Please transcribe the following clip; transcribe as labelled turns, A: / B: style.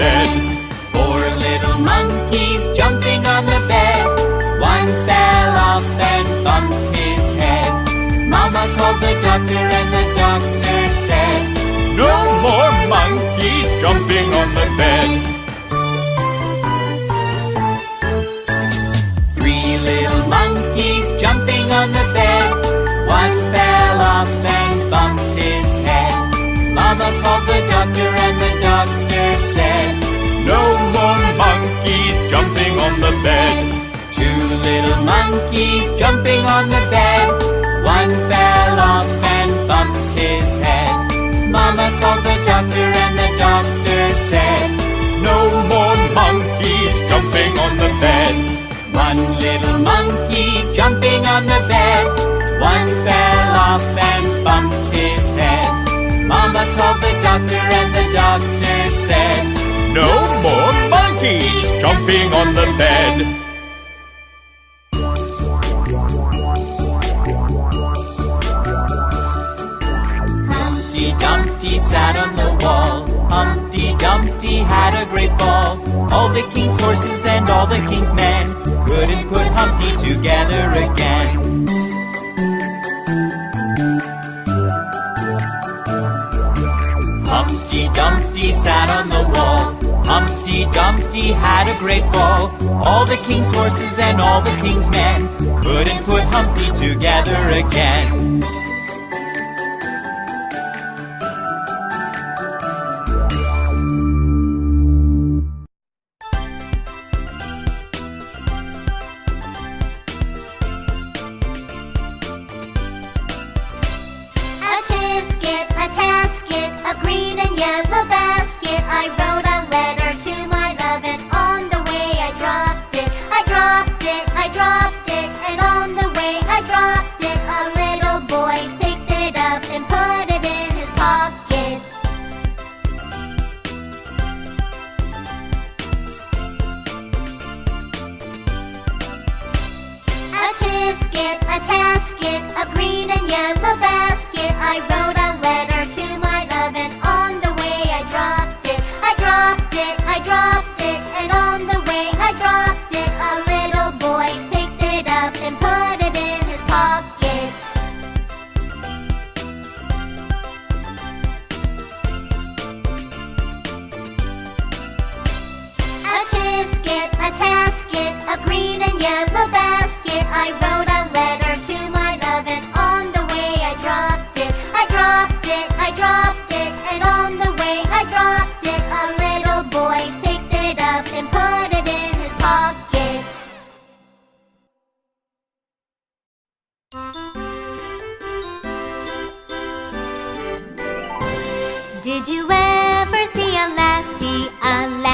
A: bed.
B: Four little monkeys jumping on the bed. One fell off and bumped his head. Mama called the doctor and the doctor said,
A: No more monkeys jumping on the bed.
B: Three little monkeys jumping on the bed. One fell off and bumped his head. Mama called the doctor and the doctor said,
A: No more monkeys jumping on the bed.
B: Two little monkeys jumping on the bed. One fell off and bumped his head. Mama called the doctor and the doctor said,
A: No more monkeys jumping on the bed.
B: One little monkey jumping on the bed. One fell off and bumped his head. Mama called the doctor and the doctor said,
A: No more monkeys jumping on the bed.
B: Humpty Dumpty sat on the wall. Humpty Dumpty had a great fall. All the king's horses and all the king's men couldn't put Humpty together again. Humpty Dumpty sat on the wall. Humpty Dumpty had a great fall. All the king's horses and all the king's men couldn't put Humpty together again.
C: Did you ever see a lassie, a lassie?